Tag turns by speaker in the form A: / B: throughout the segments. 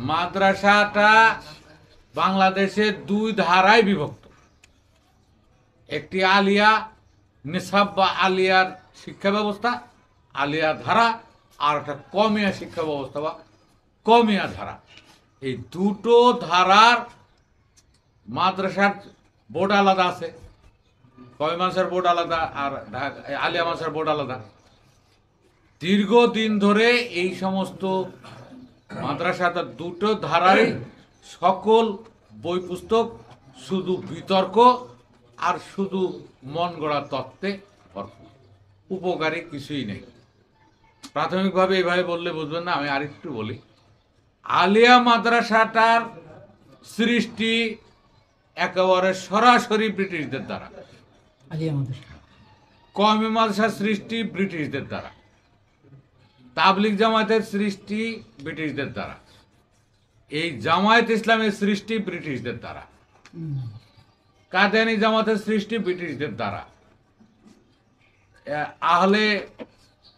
A: মাদ্রাসাটা বাংলাদেশে দুই ধারায় বিভক্ত। একটি আলিয়া নিসাব বা আলিয়ার শিক্ষা ব্যবস্থা, আলিয়া ধারা, আর একটা কমিয়া শিক্ষা ব্যবস্থা বা কমিয়া ধারা। এই দুটো ধারার মাদ্রাসার বোর্ড আলাদা আছে, কমি মাদ্রাসার বোর্ড আলাদা আর আলিয়া মাদ্রাসার বোর্ড আলাদা। দীর্ঘদিন ধরে এই সমস্ত মাদ্রাসাটা দুটো ধারায় সকল বই পুস্তক শুধু বিতর্ক আর শুধু মন গড়া তত্ত্বে ভরপুর, উপকারী কিছুই নেই। প্রাথমিকভাবে এইভাবে বললে বুঝবেন না, আমি আরেকটু বলি। আলিয়া মাদ্রাসাটার সৃষ্টি একেবারে সরাসরি ব্রিটিশদের দ্বারা, কওমি মাদ্রাসার সৃষ্টি ব্রিটিশদের দ্বারা, তাবলিগ জামায়াতের সৃষ্টি ব্রিটিশদের দ্বারা, এই জামায়াত ইসলামের সৃষ্টি ব্রিটিশদের দ্বারা, কাদিয়ানী জামাতের সৃষ্টি ব্রিটিশদের দ্বারা, আহলে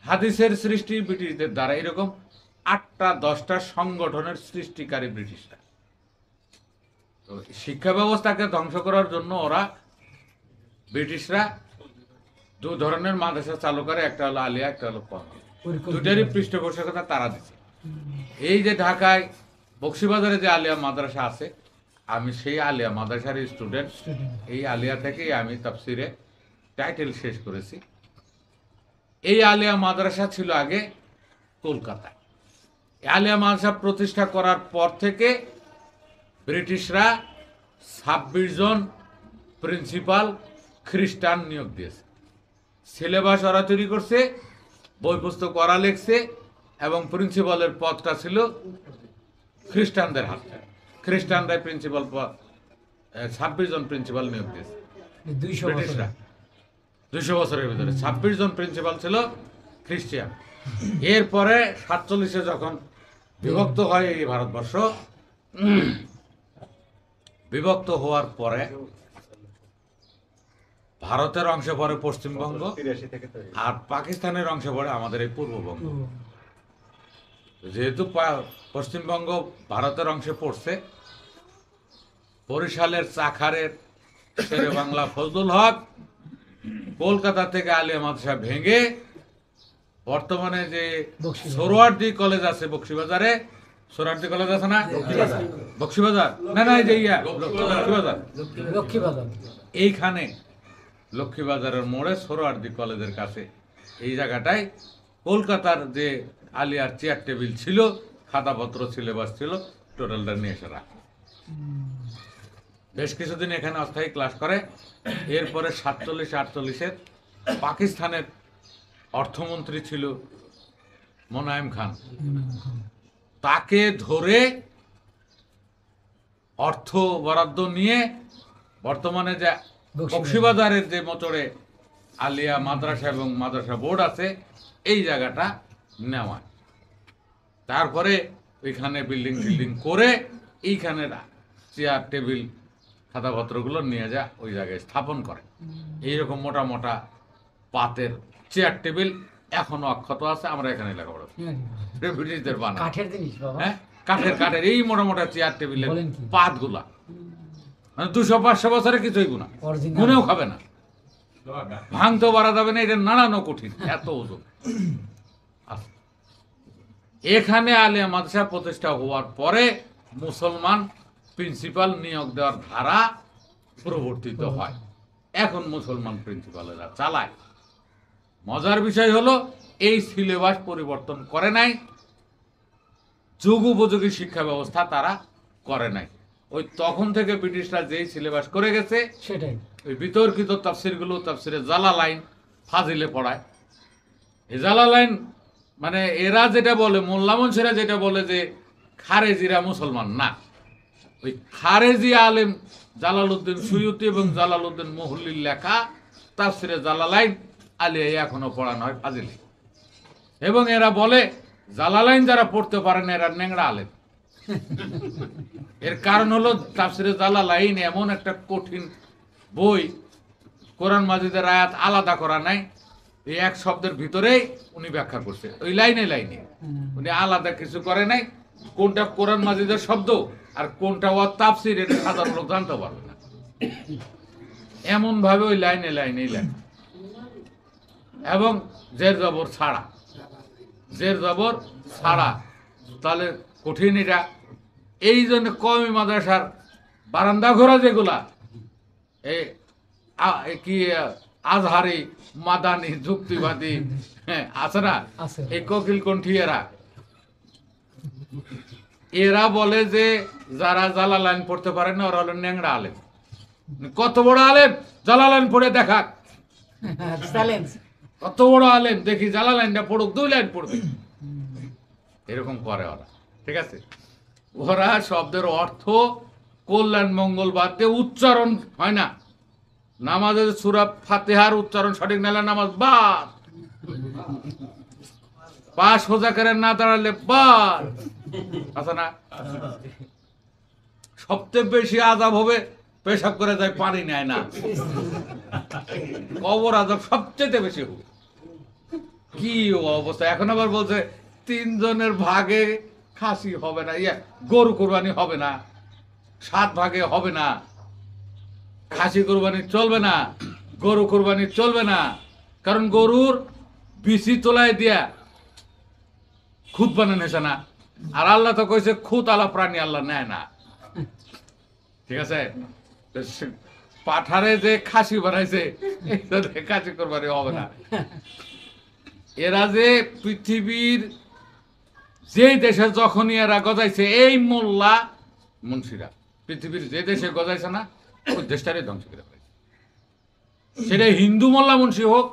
A: হাদিসের সৃষ্টি ব্রিটিশদের দ্বারা। এরকম 8টা 10টা সংগঠনের সৃষ্টিকারী ব্রিটিশরা। তো শিক্ষা ব্যবস্থাকে ধ্বংস করার জন্য ওরা ব্রিটিশরা দু ধরনের মাদ্রাসা চালু করে, একটা হলো আলিয়া, একটা হলো কওমি। দুটারই পৃষ্ঠপোষকতা তারা দিচ্ছে। এই যে ঢাকায় বক্সিবাজারে যে আলিয়া মাদ্রাসা আছে, আমি সেই আলিয়া মাদ্রাসার স্টুডেন্ট। এই আলিয়া থেকেই আমি তাফসিরে টাইটেল শেষ করেছি। এই আলিয়া মাদ্রাসা ছিল আগে কলকাতায়। আলিয়া মাদ্রাসা প্রতিষ্ঠা করার পর থেকে ব্রিটিশরা 26 জন প্রিন্সিপাল খ্রিস্টান নিয়োগ দিয়েছে। সিলেবাস ওরা তৈরি করছে, বই পুস্তক ওরা লিখছে, এবং প্রিন্সিপালের পদটা ছিল খ্রিস্টানদের হাতে। খ্রিস্টানরাই প্রিন্সিপাল পদ, 26 জন প্রিন্সিপাল নিয়োগ দিয়েছে ব্রিটিশরা। 200 বছরের ভিতরে 26 জন প্রিন্সিপাল ছিল খ্রিস্টান। এরপরে 47-এ যখন বিভক্ত হয় এই ভারতবর্ষ, বিভক্ত হওয়ার পরে ভারতের অংশে পড়ে পশ্চিমবঙ্গ, আর পাকিস্তানের অংশে পড়ে আমাদের এই পূর্ববঙ্গ। যেহেতু পশ্চিমবঙ্গ ভারতের অংশে পড়ছে, বরিশালের চাখারের শেরে বাংলা ফজলুল হক কলকাতা থেকে আলিয়া মাদ্রাসা ভেঙে বর্তমানে যে সোহরাওয়ার্দী কলেজ আছে বক্সিবাজারে, সোহরাওয়ার্দী কলেজ আছে না, বক্সিবাজার না না, এই যে লক্ষ্মীবাজার, এইখানে লক্ষ্মীবাজারের মোড়ে সোহরাওয়ার্দী কলেজের কাছে এই জায়গাটায় কলকাতার যে আলিয়ার চেয়ার টেবিল ছিল, খাতাপত্র সিলেবাস ছিল, টোটালটা নিয়ে এসে রাখে। বেশ কিছুদিন এখানে অস্থায়ী ক্লাস করে। এরপরে 47-48-এর পাকিস্তানের অর্থমন্ত্রী ছিল মোনায়েম খান, তাকে ধরে অর্থ বরাদ্দ নিয়ে বর্তমানে যে বক্সিবাজারের যে মোচড়ে আলিয়া মাদ্রাসা এবং মাদ্রাসা বোর্ড আছে, এই জায়গাটা নেওয়া। তারপরে ওইখানে বিল্ডিং করে এইখানে চেয়ার টেবিল খাতাপত্রগুলো নিয়ে যা ওই জায়গায় স্থাপন করে। এইরকম মোটা মোটা পাতের চেয়ার টেবিল এখনো অক্ষত আছে। আমরা এখানে লেখাপড়া ব্রিটিশদের বানানো হ্যাঁ, কাঠের এই মোটা মোটা চেয়ার টেবিলের পাতগুলা, মানে 200-500 বছরে কিছুই গুনেও খাবে না, ভাঙতেও পারা যাবে না, এটা নাড়ানো কঠিন, এত ওজন। এখানে আলিয়া মাদ্রাসা প্রতিষ্ঠা হওয়ার পরে মুসলমান প্রিন্সিপাল নিয়োগ দেওয়ার ধারা প্রবর্তিত হয়। এখন মুসলমান প্রিন্সিপালেরা চালায়। মজার বিষয় হলো এই সিলেবাস পরিবর্তন করে নাই, যুগ উপযোগী শিক্ষা ব্যবস্থা তারা করে নাই। ওই তখন থেকে ব্রিটিশরা যেই সিলেবাস করে গেছে সেটাই, ওই বিতর্কিত তাফসিরগুলো, তাফসিরে জালালাইন ফাজিলে পড়ায়। এই জালালাইন মানে এরা যেটা বলে, মোল্লা মুন্সিরা যেটা বলে যে খারেজিরা মুসলমান না, ওই খারেজি আলেম জালালউদ্দিন সুয়ুতি এবং জালালউদ্দিন মুহল্লির লেখা তাফসিরে জালালাইন আলিয়া এখনো পড়ানো হয় ফাজিলে। এবং এরা বলে জালালাইন যারা পড়তে পারে না এরা নেংড়া আলেম। এর কারণ হলো তাফসিরে জালালাইন এমন একটা কঠিন বই, কোরআন মাজিদের আয়াত আলাদা করা নাই, এই এক শব্দের ভিতরেই উনি ব্যাখ্যা করছে, ওই লাইনে উনি আলাদা কিছু করে নাই, কোনটা কোরআন মাজিদের শব্দ আর কোনটা ওয়ার তাফসির, এটা সাধারণ লোক জানতে পারবে না। এমন ভাবে ওই লাইনে লাইনে লেখা, এবং জের জবর ছাড়া, জের জবর ছাড়া, তাহলে কঠিন এটা। এই জন্য কওমি মাদ্রাসার বারান্দা ঘোরা যেগুলা কি আজহারি, মাদানি, যুক্তিবাদী, হ্যাঁ আছে না, এই কোকিল কণ্ঠী এরা বলে যে যারা জালালাইন পড়তে পারে না ওরা হলো ন্যাংরা আলেম। কত বড় আলেম, জালালাইন পড়ে দেখা, কত বড় আলেম, দেখি জালালাইনটা পড়ুক, 2 লাইন পড়বে, এরকম করে ওরা। ঠিক আছে, ওরা শব্দের অর্থ কল্যাণ মঙ্গল বাদ দিয়ে উচ্চারণ হয় না। নামাজের সূরা ফাতিহার উচ্চারণ সঠিক নালে নামাজ বাদ, পা সোজা করে না দাঁড়ালে বাদ, আছে না। সবচেয়ে বেশি আযাব হবে পেশাব করে যায় পানি নেয় না, কবর আযাব সবচেয়ে বেশি হবে। কি অবস্থা! এখন আবার বলছে 3 জনের ভাগে খাসি হবে না, গরু কুরবানি হবে না, 7 ভাগে হবে না, খাসি কুরবানি চলবে না, গরু কুরবানি চলবে না, কারণ গরুর বিচি তোলায় দিয়া খুদ বানানো হয়েছে না। আর আল্লাহ তো কইছে খুদ আলা প্রাণী আল্লাহ নেয় না। ঠিক আছে, পাঠারে যে খাসি বানাইছে খাসি কুরবানি হবে না। এরা যে পৃথিবীর যে দেশে যখনই এরা গজাইছে, এই মোল্লা মুন্সিরা পৃথিবীর যে দেশে গজাইছে না, ওই দেশটারই ধ্বংস করে ফেলেছে। সেটা হিন্দু মোল্লা মুন্সি হোক,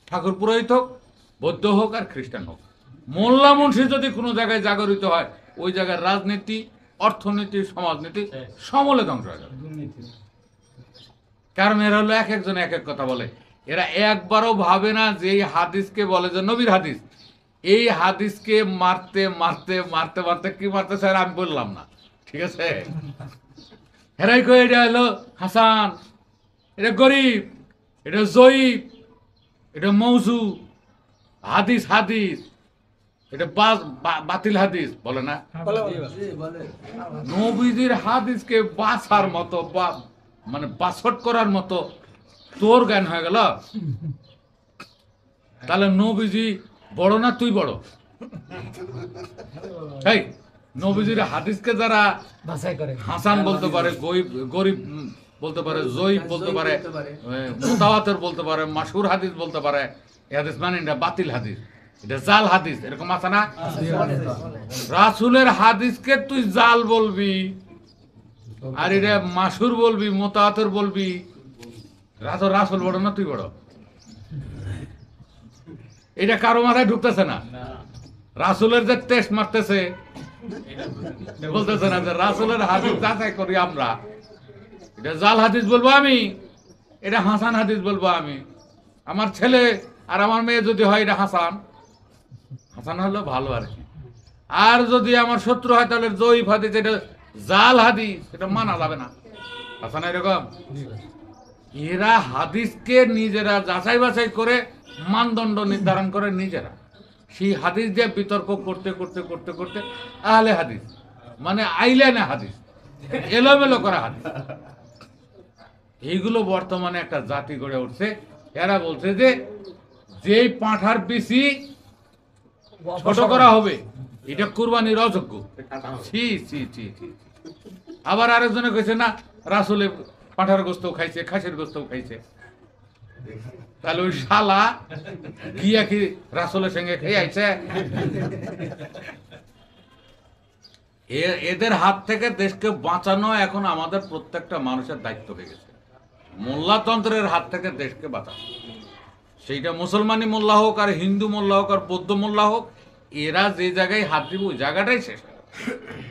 A: ঠাকুর পুরোহিত হোক, বৌদ্ধ হোক আর খ্রিস্টান হোক, মোল্লা মুন্সি যদি কোনো জায়গায় জাগরিত হয়, ওই জায়গার রাজনীতি, অর্থনীতি, সমাজনীতি সমলে ধ্বংস হয়ে যাবে। কারণ এরা হলো এক একজন এক এক কথা বলে। এরা একবারও ভাবে না যে এই হাদিসকে বলে যে নবীর হাদিস, এই হাদিসকে মারতে মারতে মারতে মারতে কি মারতে স্যার আমি বললাম না। ঠিক আছে, হেরাই কই এটা হলো হাসান, এটা গরিব, এটা জয়ীব, এটা মৌজু, হাদিস হাদিস, এটা বাতিল হাদিস বলে না। নবীজির হাদিসকে বাছার মতো বা মানে বাছট করার মতো তোর জ্ঞান হয়ে গেল। তাহলে নবীজি বড় না তুই বড়? এই নবীজির হাদিসকে যারা হাসান বলতে পারে, গরিব বলতে পারে, জয়ীব বলতে পারে, মুতাওয়াতির বলতে পারে, মাশহুর হাদিস বলতে পারে, এই হাদিস মানে এটা বাতিল হাদিস, এটা জাল হাদিস, এরকম আছে না? রাসূলের হাদিসকে তুই জাল বলবি, আর এটা মাশহুর বলবি, মুতাওয়াতির বলবি। রাসূল বড় না তুই বড়? এটা কারো মাথায় ঢুকতেছে না। রাসূলের যে টেস্ট মারতেছে, বলতেছে না যে রাসূলের হাদিস যাচাই করি আমরা, এটা জাল হাদিস বলবো আমি, এটা হাসান হাদিস বলবো আমি। আমার ছেলে আর আমার মেয়ে যদি হয় এটা হাসান, হাসান হলো ভালো আর কি। আর যদি আমার শত্রু হয় তাহলে জয়ীফ হাদিস, এটা জাল হাদিস, এটা মানা যাবে না। হাসান এরকম এরা হাদিসকে নিজেরা যাচাই বাছাই করে মানদণ্ড নির্ধারণ করে নিজেরা, সেই হাদিস দিয়ে বিতর্ক করতে করতে করতে করতে আহলে হাদিস মানে আইলানে হাদিস, এলোমেলো করা হাদিস, এইগুলো বর্তমানে একটা জাতি গড়ে উঠছে। এরা বলছে যে যেই পাঁঠার পিসি ছোট করা হবে এটা কুরবানির অযোগ্য। ছি ছি ছি ছি। আবার আরেকজনে কইছে না রাসূলে পাঁঠার গোস্ত খাইছে, খাসির গোস্ত খাইছে, তাহলে ওই শালা গিয়া কি রাসূলের সঙ্গে খেয়ে আইছে? এদের হাত থেকে দেশকে বাঁচানো এখন আমাদের প্রত্যেকটা মানুষের দায়িত্ব হয়ে গেছে। মোল্লাতন্ত্রের হাত থেকে দেশকে বাঁচানো, সেইটা মুসলমানি মোল্লা হোক আর হিন্দু মোল্লা হোক আর বৌদ্ধ মোল্লা হোক, এরা যে জায়গায় হাত দিব ওই জায়গাটাই শেষ হয়।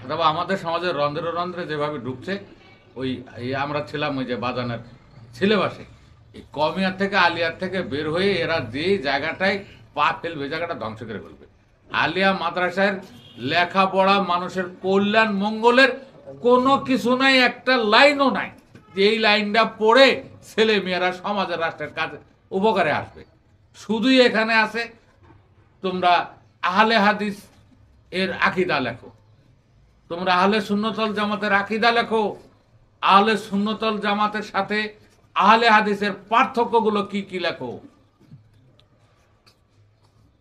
A: তবে আমাদের সমাজের রন্ধ্রে রন্ধ্রে যেভাবে ঢুকছে, ওই আমরা ছিলাম ওই যে বাজানের সিলেবাসে, এই কমিয়ার থেকে আলিয়ার থেকে বের হয়ে এরা যে জায়গাটায় পা ফেলবে জায়গাটা ধ্বংস করে ফেলবে। আলিয়া মাদ্রাসার লেখাপড়া মানুষের কল্যাণ মঙ্গলের কোনো কিছু নাই, একটা লাইনও নাই যে এই লাইনটা পড়ে ছেলে মেয়েরা সমাজের রাষ্ট্রের কাজে উপকারে আসবে। শুধুই এখানে আছে তোমরা আহলে হাদিস এর আকীদা লেখো, তোমরা আহলে সুন্নতল জামাতের আকীদা লেখো, আহলে সুন্নতল জামাতের সাথে আহলে হাদিসের পার্থক্যগুলো কি কি লেখো।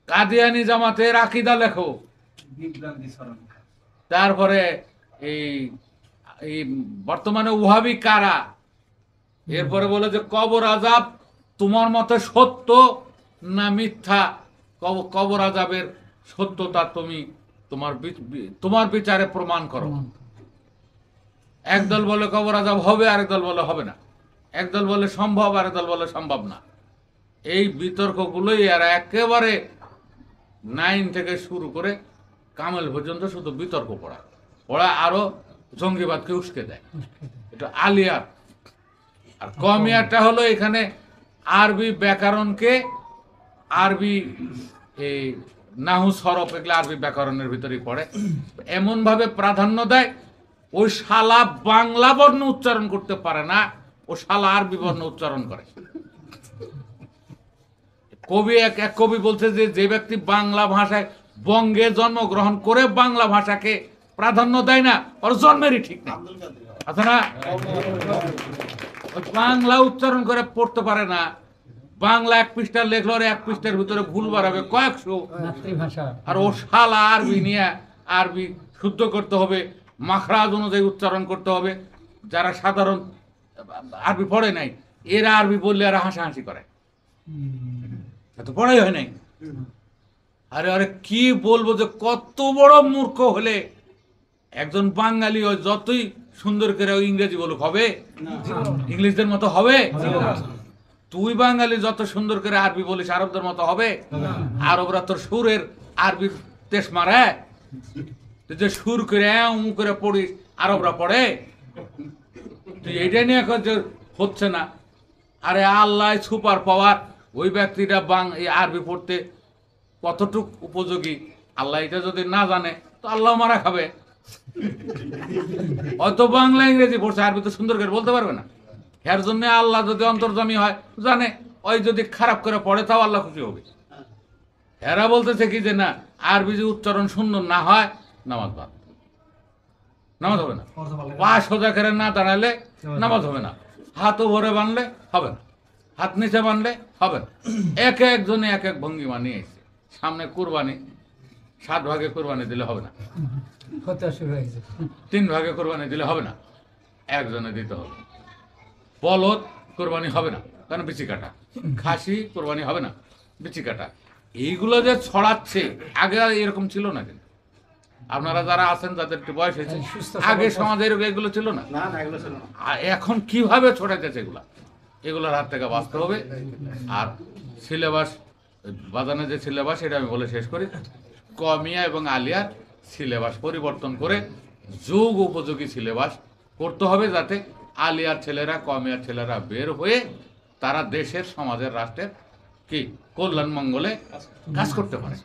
A: কাদিয়ানি জামাতের আকীদা লেখো। তারপরে এই এই বর্তমানে ওহাবি কারা, এরপরে বলে যে কবর আযাব তোমার মতে সত্য না মিথ্যা, কবর আযাবের সত্যতা তুমি তোমার বিচারে প্রমাণ করো। একদল বলে কবর আযাব হবে, আরেক দল বলে হবে না, একদল বলে সম্ভব, আরেক দল বলে সম্ভব না। এই বিতর্কগুলোই এরা একেবারে 9 থেকে শুরু করে কামেল পর্যন্ত শুধু বিতর্ক পড়া আরো জঙ্গিবাদকে উস্কে দেয়। এটা আলিয়ার। আর কমিয়ারটা হলো এখানে আরবি ব্যাকরণকে, আরবি এই নাহু সরফ এগুলো আরবি ব্যাকরণের ভিতরেই পড়ে, এমন ভাবে প্রাধান্য দেয় ওই শালা বাংলা বর্ণ উচ্চারণ করতে পারে না, ও শালা আরবি বর্ণ উচ্চারণ করে। কবি এক কবি বলছে যে যে ব্যক্তি বাংলা ভাষায় বঙ্গে জন্মগ্রহণ করে বাংলা ভাষাকে প্রাধান্য দেয় না, ওর জন্মেরই ঠিক নেই। আচ্ছা না, বাংলা উচ্চারণ করে পড়তে পারে না, বাংলা 1 পৃষ্ঠা লেখলো আর 1 পৃষ্ঠার ভিতরে ভুল বাড়াবে কয়েকশো, আর ও শালা আরবি নিয়ে আরবি শুদ্ধ করতে হবে, মাখরাজ অনুযায়ী উচ্চারণ করতে হবে। যারা সাধারণ আরবি পড়ে নাই এরা আরবি বললে এরা হাসাহাসি করে, এত পড়াই হয় নাই। আরে আরে কি বলবো যে কত বড় মূর্খ হলে একজন বাঙালি যতই সুন্দর করে ইংরেজি বলুক হবে, ইংলিশদের মতো হবে? তুই বাঙালি যত সুন্দর করে আরবি বলিস আরবদের মতো হবে? আরবরা তোর সুরের আরবির তেস মারে, তুই যে সুর করে করে পড়িস আরবরা পড়ে, তুই এটা নিয়ে হচ্ছে না। আরে আল্লাহ সুপার পাওয়ার, ওই ব্যক্তিটা এই আরবি পড়তে কতটুক উপযোগী আল্লাহ এটা যদি না জানে তো আল্লাহ মারা খাবে। হয়তো বাংলা ইংরেজি পড়ছে, আরবি তো সুন্দর করে বলতে পারবে না। এর জন্য আল্লাহ যদি অন্তর্যামী হয় জানে, ওই যদি খারাপ করে পড়ে তাও আল্লাহ খুশি হবে। এরা বলতেছে কি যে না, আরবি যে উচ্চারণ সুন্দর না হয় নামাজ বাদ, নামাজ হবে না। পা সোজা করে না দাঁড়ালে নামাজ হবে না, হাত উপরে বানলে হবে না, হাত নিচে বানলে হবে না। এক একজনে এক এক ভঙ্গিমা নিয়ে এসে সামনে কুরবানি, 7 ভাগে কুরবানি দিলে হবে না, 3 ভাগে কুরবানি দিলে হবে না, একজনে দিতে হবে। বলদ কোরবানি হবে না, কারণ বিচি কাটা। খাসি কোরবানি হবে না, বিচি কাটা। এইগুলো যে ছড়াচ্ছে, আগে এরকম ছিল না। কিন্তু আপনারা যারা আছেন যাদের একটু বয়স হয়েছে, আগে সমাজে এগুলো ছিল না। এখন কিভাবে ছড়াইতেছে এগুলোর হাত থেকে বাঁচতে হবে। আর সিলেবাস, বাজানে যে সিলেবাস, এটা আমি বলে শেষ করি। কমিয়া এবং আলিয়ার সিলেবাস পরিবর্তন করে যুগ উপযোগী সিলেবাস করতে হবে, যাতে আলিয়ার ছেলেরা কমিয়ার ছেলেরা বের হয়ে তারা দেশের, সমাজের, রাষ্ট্রের কি কল্যাণ মঙ্গলে কাজ করতে পারে।